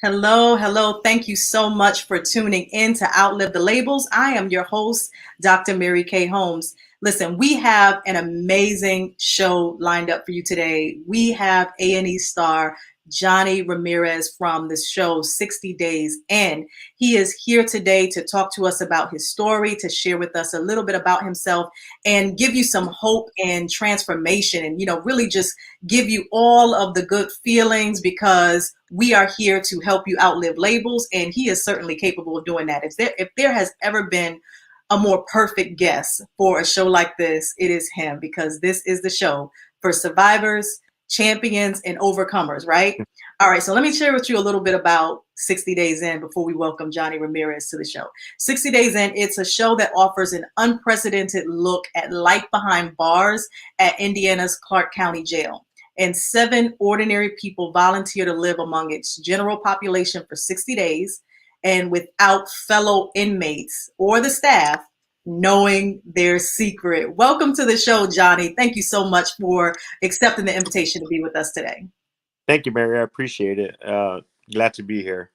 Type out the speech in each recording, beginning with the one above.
Hello, hello. Thank you so much for tuning in to Outlive the Labels. I am your host, Dr. Mary Kay Holmes. Listen, we have an amazing show lined up for you today. We have A&E star Johnny Ramirez from the show 60 Days In. He is here today to talk to us about his story, to share with us a little bit about himself, and give you some hope and transformation, and really just give you all of the good feelings, because we are here to help you outlive labels, and he is certainly capable of doing that. If there has ever been a more perfect guest for a show like this, it is him, because this is the show for survivors, champions, and overcomers, right? All right, so let me share with you a little bit about 60 Days In before we welcome Johnny Ramirez to the show. 60 Days In, it's a show that offers an unprecedented look at life behind bars at Indiana's Clark County Jail. And 7 ordinary people volunteer to live among its general population for 60 days, and without fellow inmates or the staff knowing their secret. Welcome to the show, Johnny. Thank you so much for accepting the invitation to be with us today. Thank you, Mary. I appreciate it. Glad to be here.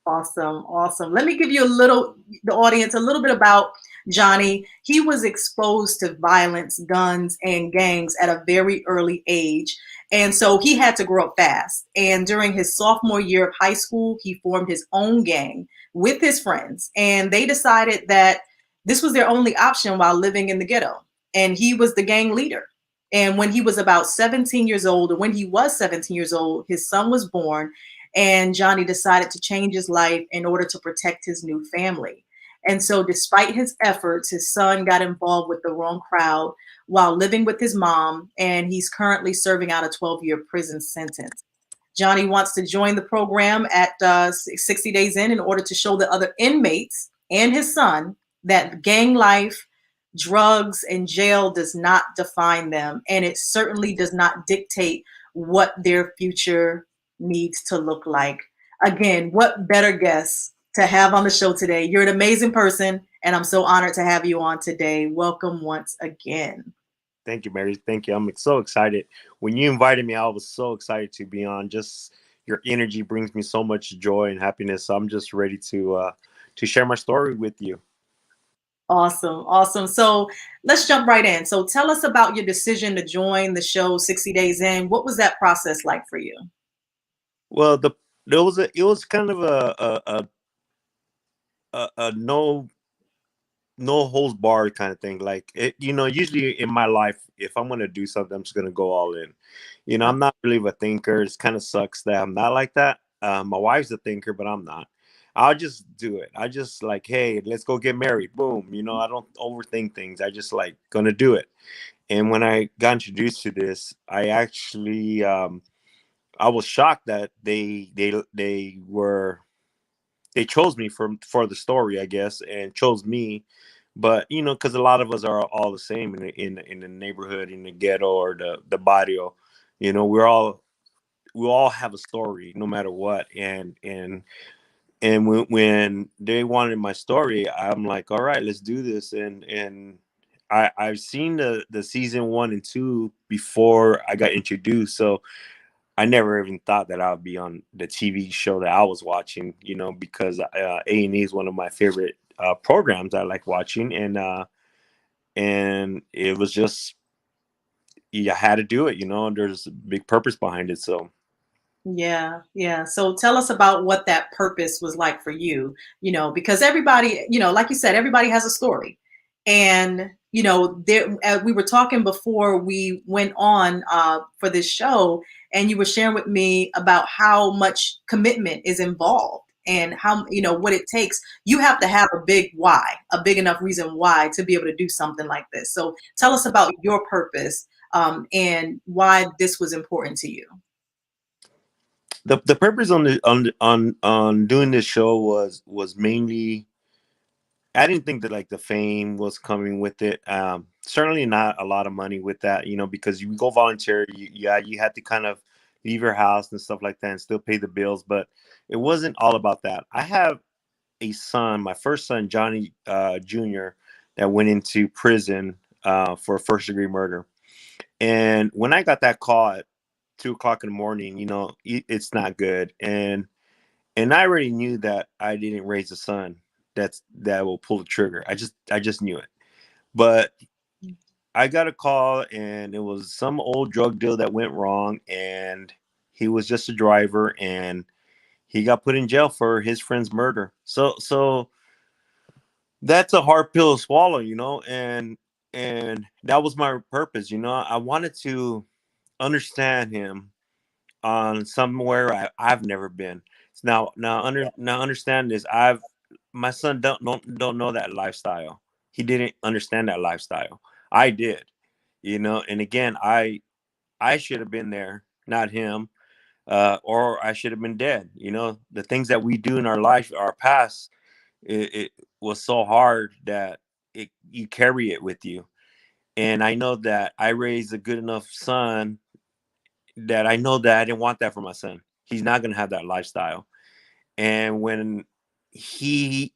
Awesome, awesome. Let me give you the audience, a little bit about Johnny. He was exposed to violence, guns, and gangs at a very early age. And so he had to grow up fast. And during his sophomore year of high school, he formed his own gang with his friends. And they decided that this was their only option while living in the ghetto. And he was the gang leader. And when he was about 17 years old, or when he was 17 years old, his son was born, and Johnny decided to change his life in order to protect his new family. And so, despite his efforts, his son got involved with the wrong crowd while living with his mom, and he's currently serving out a 12-year prison sentence. Johnny wants to join the program at 60 Days In order to show the other inmates and his son that gang life, drugs, and jail does not define them, and it certainly does not dictate what their future needs to look like. Again, what better guest to have on the show today? You're an amazing person, and I'm so honored to have you on today. Welcome once again. Thank you, Mary. Thank you. I'm so excited. When you invited me, I was so excited to be on. Just your energy brings me so much joy and happiness. So I'm just ready to share my story with you. Awesome, awesome. So let's jump right in. So tell us about your decision to join the show 60 Days In. What was that process like for you? Well, it was kind of a no holds barred kind of thing. Like usually in my life, if I'm gonna do something, I'm just gonna go all in. I'm not really a thinker. It kind of sucks that I'm not like that. My wife's a thinker, but I'm not. I'll just do it. I just like, hey, let's go get married. Boom. I don't overthink things. I just like gonna do it. And when I got introduced to this, I was shocked that they chose me for the story, I guess, and chose me. But because a lot of us are all the same in the neighborhood, in the ghetto or the barrio. We all have a story, no matter what. And when they wanted my story, I'm like, all right, let's do this. And I've seen the season 1 and 2 before I got introduced, so I never even thought that I would be on the TV show that I was watching, because A&E is one of my favorite programs I like watching, and it was just, you had to do it. There's a big purpose behind it, so. Yeah, yeah. So tell us about what that purpose was like for you, because everybody, like you said, everybody has a story. And, we were talking before we went on for this show, and you were sharing with me about how much commitment is involved and how, what it takes. You have to have a big why, a big enough reason why to be able to do something like this. So tell us about your purpose, and why this was important to you. The purpose on doing this show was mainly, I didn't think that like the fame was coming with it. Certainly not a lot of money with that, because you go volunteer. You had to kind of leave your house and stuff like that and still pay the bills. But it wasn't all about that. I have a son, my first son, Johnny Jr., that went into prison for first degree murder. And when I got that call 2 o'clock in the morning. It's not good. And I already knew that I didn't raise a son that will pull the trigger. I just knew it. But I got a call, and it was some old drug deal that went wrong, and he was just a driver, and he got put in jail for his friend's murder. So that's a hard pill to swallow, and that was my purpose. I wanted to understand him on somewhere I've never been. Now understand this. My son don't know that lifestyle. He didn't understand that lifestyle. I did, and again, I should have been there, not him, or I should have been dead. The things that we do in our life, our past, it was so hard that you carry it with you. And I know that I raised a good enough son that I know that I didn't want that for my son. He's not going to have that lifestyle. And when he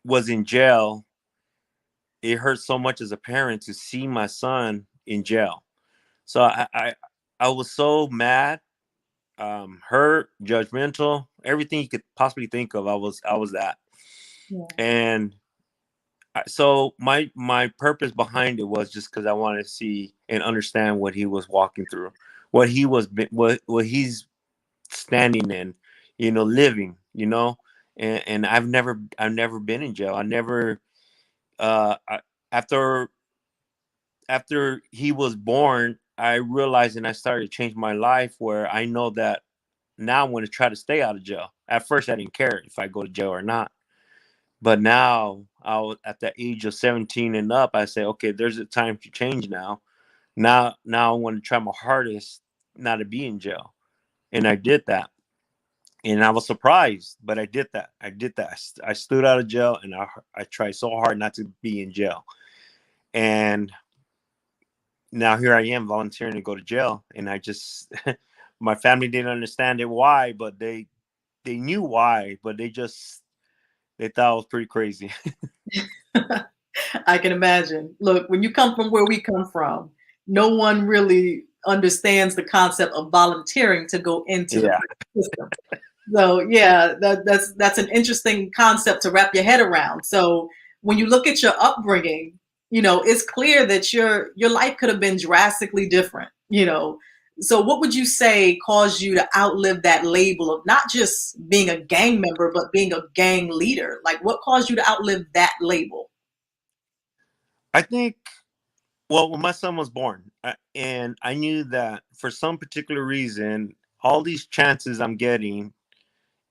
was in jail, it hurt so much as a parent to see my son in jail. So I was so mad, hurt, judgmental, everything you could possibly think of. I was that. Yeah. And so my purpose behind it was just because I wanted to see and understand what he was walking through, what he's standing in, living, and I've never been in jail. I never after he was born, I realized, and I started to change my life, where I know that now I'm going to try to stay out of jail. At first I didn't care if I go to jail or not, but now at the age of 17 and up, I say, okay, there's a time to change now. Now I want to try my hardest not to be in jail, and I did that. And I was surprised, but I did that. I stood out of jail, and I tried so hard not to be in jail. And now here I am volunteering to go to jail, and I just my family didn't understand it why, but they knew why, but they thought it was pretty crazy. I can imagine. Look, when you come from where we come from, no one really understands the concept of volunteering to go into the Yeah. system. So yeah, that's an interesting concept to wrap your head around. So when you look at your upbringing, it's clear that your life could have been drastically different. So what would you say caused you to outlive that label of not just being a gang member, but being a gang leader? Like what caused you to outlive that label? I think, well, when my son was born, and I knew that for some particular reason, all these chances I'm getting,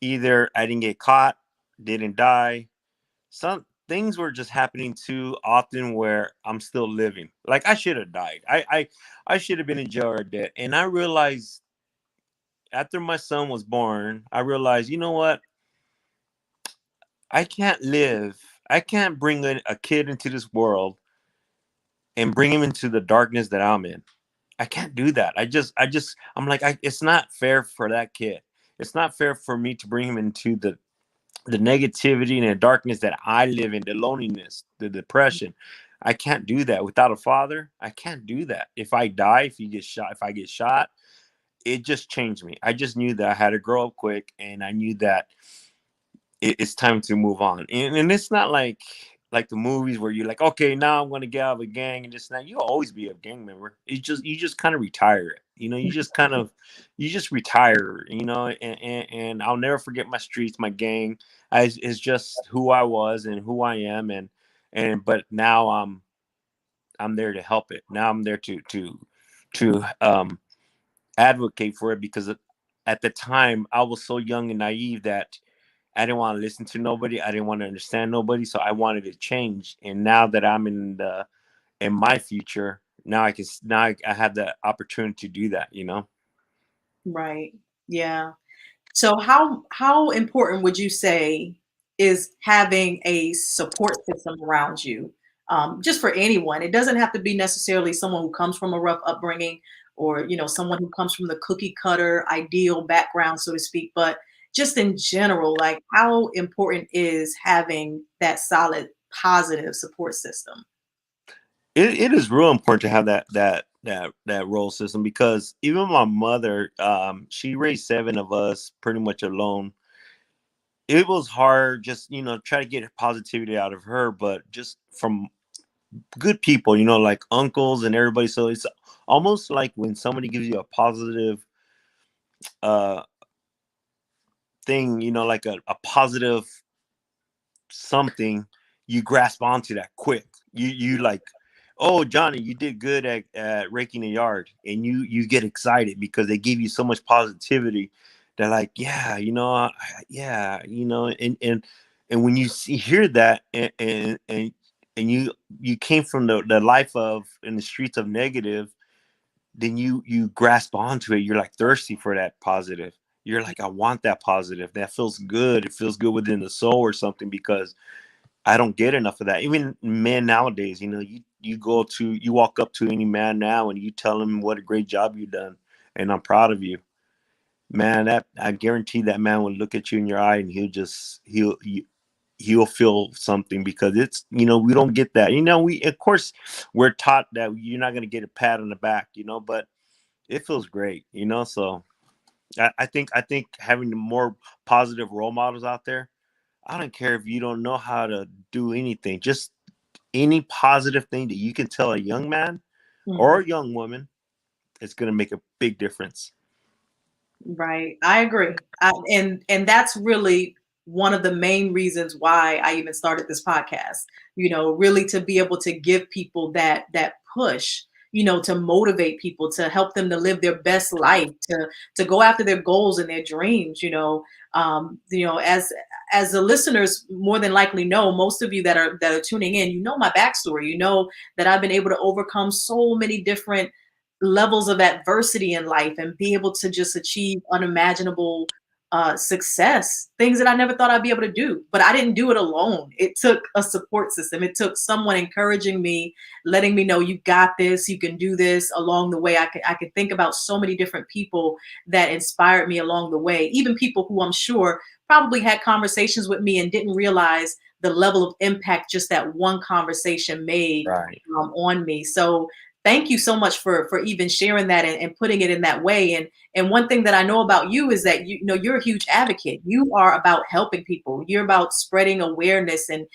either I didn't get caught, didn't die, some things were just happening too often where I'm still living. Like I should have died. I should have been in jail or dead. And I realized after my son was born, I realized, you know what? I can't live. I can't bring a kid into this world and bring him into the darkness that I'm in. I can't do that. I'm like, it's not fair for that kid. It's not fair for me to bring him into the negativity and the darkness that I live in, the loneliness, the depression. I can't do that without a father. I can't do that. If I die, if I get shot, it just changed me. I just knew that I had to grow up quick, and I knew that it's time to move on. And it's not like the movies where you're like, okay, now I'm going to get out of a gang and just now. You'll always be a gang member. You just kind of retire it. You just retire. And I'll never forget my streets, my gang. It's just who I was and who I am, but now I'm there to help it. Now I'm there to advocate for it, because at the time I was so young and naive that I didn't want to listen to nobody. I didn't want to understand nobody. So I wanted to change. And now that I'm in my future, now I have the opportunity to do that. Right. Yeah. So how important would you say is having a support system around you? Just for anyone. It doesn't have to be necessarily someone who comes from a rough upbringing or someone who comes from the cookie cutter ideal background, so to speak, but just in general, like how important is having that solid positive support system? It is real important to have that that role system, because even my mother, she raised seven of us pretty much alone. It was hard, just try to get positivity out of her, but just from good people, like uncles and everybody. So it's almost like when somebody gives you a positive uh thing, like a positive something, you grasp onto that quick. You like, oh, Johnny, you did good at raking the yard, and you get excited because they give you so much positivity. They're like, yeah, yeah, and when you hear that, and you came from the life of in the streets of negative, then you grasp onto it. You're like thirsty for that positive. You're like, I want that positive. That feels good. It feels good within the soul or something, because I don't get enough of that. Even men nowadays, you walk up to any man now and you tell him what a great job you've done and I'm proud of you. Man, that I guarantee that man will look at you in your eye and he'll feel something, because it's, we don't get that. We, of course, we're taught that you're not going to get a pat on the back, but it feels great, so I think having more positive role models out there. I don't care if you don't know how to do anything, just any positive thing that you can tell a young man or Mhm. a young woman, it's going to make a big difference. Right. I agree. And that's really one of the main reasons why I even started this podcast. Really to be able to give people that push, to motivate people, to help them to live their best life, to go after their goals and their dreams. As the listeners more than likely know, most of you that are tuning in, my backstory. That I've been able to overcome so many different levels of adversity in life and be able to just achieve unimaginable success, things that I never thought I'd be able to do. But I didn't do it alone. It took a support system. It took someone encouraging me, letting me know you got this, you can do this. Along the way, I could think about so many different people that inspired me along the way, even people who I'm sure probably had conversations with me and didn't realize the level of impact just that one conversation made Right. on me. So thank you so much for even sharing that and putting it in that way. And one thing that I know about you is that you're a huge advocate. You are about helping people. You're about spreading awareness, and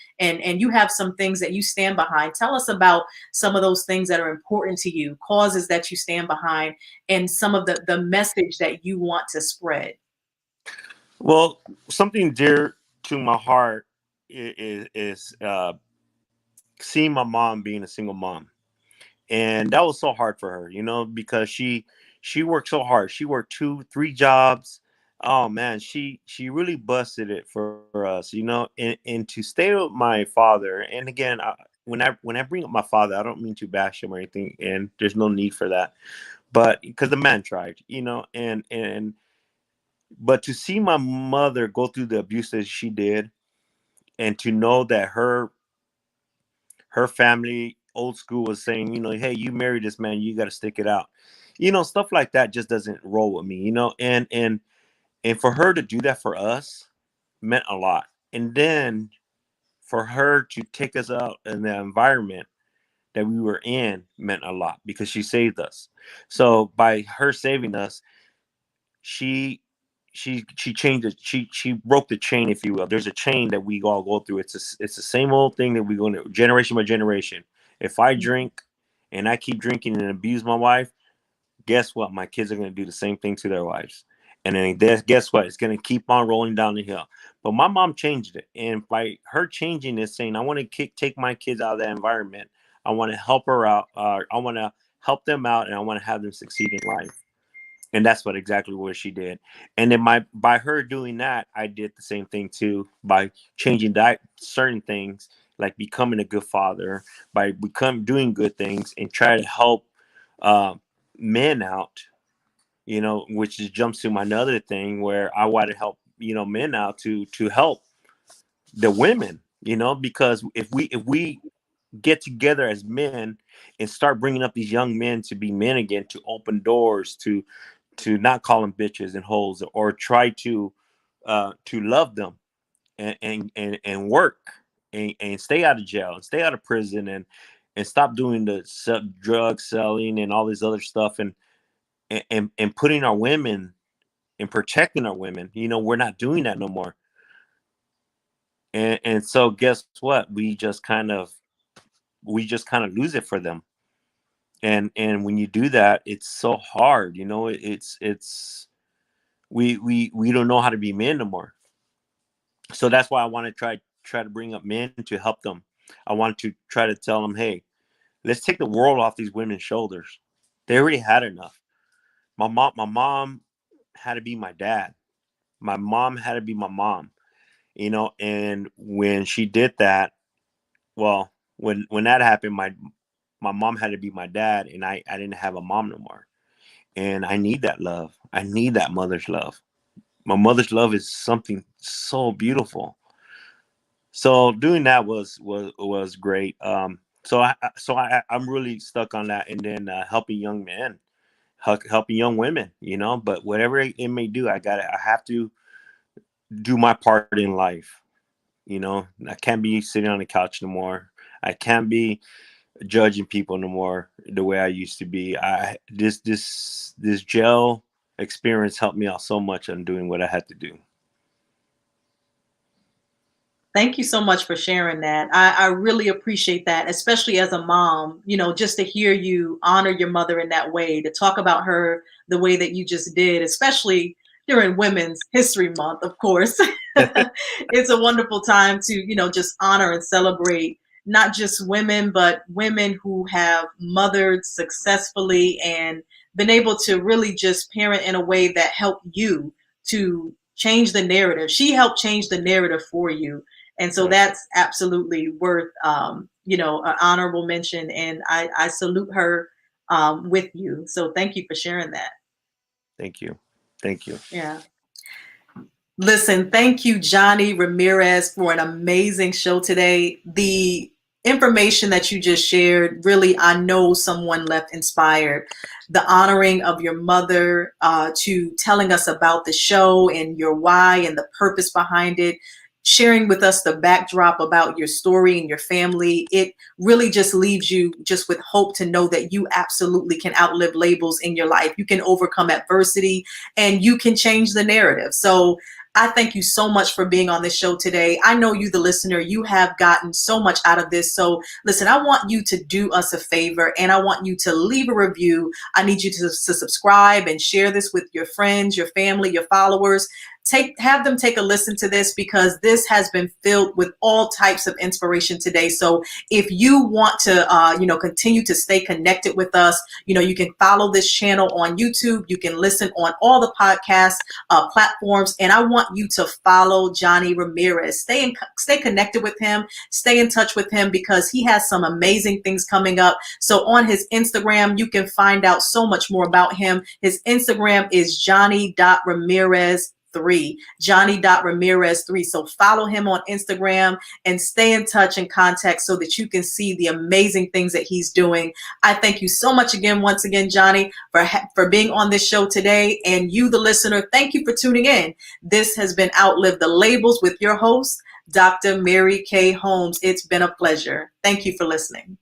you have some things that you stand behind. Tell us about some of those things that are important to you, causes that you stand behind, and some of the message that you want to spread. Well, something dear to my heart is seeing my mom being a single mom. And that was so hard for her, because she worked so hard. She worked 2 3 jobs. Oh man, she really busted it for us, and to stay with my father. And again, when I bring up my father, I don't mean to bash him or anything, and there's no need for that. But because the man tried, and but to see my mother go through the abuse that she did, and to know that her family old school was saying, hey, you married this man, you got to stick it out, stuff like that just doesn't roll with me, and for her to do that for us meant a lot. And then for her to take us out in the environment that we were in meant a lot, because she saved us. So by her saving us, she she changed it. She broke the chain, if you will. There's a chain that we all go through. It's the same old thing that we go into generation by generation. If I drink and I keep drinking and abuse my wife, guess what? My kids are going to do the same thing to their wives. And then guess what? It's going to keep on rolling down the hill. But my mom changed it. And by her changing this, saying, I want to take my kids out of that environment. I want to help her out. I want to help them out, and I want to have them succeed in life. And that's what exactly what she did. And then by her doing that, I did the same thing too, by changing that certain things, like becoming a good father, by become doing good things and try to help uh, men out, which just jumps to my another thing where I want to help, men out to help the women, because if we get together as men and start bringing up these young men to be men again, to open doors, to not call them bitches and hoes, or try to love them, and work, and stay out of jail and stay out of prison, and stop doing the drug selling and all this other stuff, and putting our women and protecting our women. We're not doing that no more. And so guess what? We just kind of lose it for them. And when you do that, it's so hard. It's we don't know how to be men no more. So that's why I want to try to bring up men to help them. I want to try to tell them, hey, let's take the world off these women's shoulders. They already had enough. My mom had to be my dad. My mom had to be my mom. And when she did that, well, when that happened, my mom had to be my dad, and I didn't have a mom no more. And I need that love. I need that mother's love. My mother's love is something so beautiful. So doing that was great. I'm really stuck on that, and then helping young men, helping young women. But whatever it may do, I have to do my part in life. I can't be sitting on the couch no more. I can't be judging people no more the way I used to be. This jail experience helped me out so much on doing what I had to do. Thank you so much for sharing that. I really appreciate that, especially as a mom, just to hear you honor your mother in that way, to talk about her the way that you just did, especially during Women's History Month, of course. It's a wonderful time to, just honor and celebrate not just women, but women who have mothered successfully and been able to really just parent in a way that helped you to change the narrative. She helped change the narrative for you. And so that's absolutely worth, an honorable mention. And I salute her with you. So thank you for sharing that. Thank you. Thank you. Yeah. Listen, thank you, Johnny Ramirez, for an amazing show today. The information that you just shared, really, I know someone left inspired. The honoring of your mother, to telling us about the show and your why and the purpose behind it, sharing with us the backdrop about your story and your family. It really just leaves you just with hope to know that you absolutely can outlive labels in your life. You can overcome adversity and you can change the narrative. So I thank you so much for being on this show today. I know you, the listener, you have gotten so much out of this. So listen, I want you to do us a favor, and I want you to leave a review. I need you to subscribe and share this with your friends, your family, your followers. Have them take a listen to this, because this has been filled with all types of inspiration today. So if you want to, continue to stay connected with us, you can follow this channel on YouTube. You can listen on all the podcast platforms. And I want you to follow Johnny Ramirez. Stay connected with him. Stay in touch with him, because he has some amazing things coming up. So on his Instagram, you can find out so much more about him. His Instagram is johnny.ramirez3. Johnny.Ramirez3. So follow him on Instagram and stay in touch and contact so that you can see the amazing things that he's doing. I thank you so much once again, Johnny, for being on this show today. And you, the listener, thank you for tuning in. This has been Outlive the Labels with your host, Dr. Mary Kay Holmes. It's been a pleasure. Thank you for listening.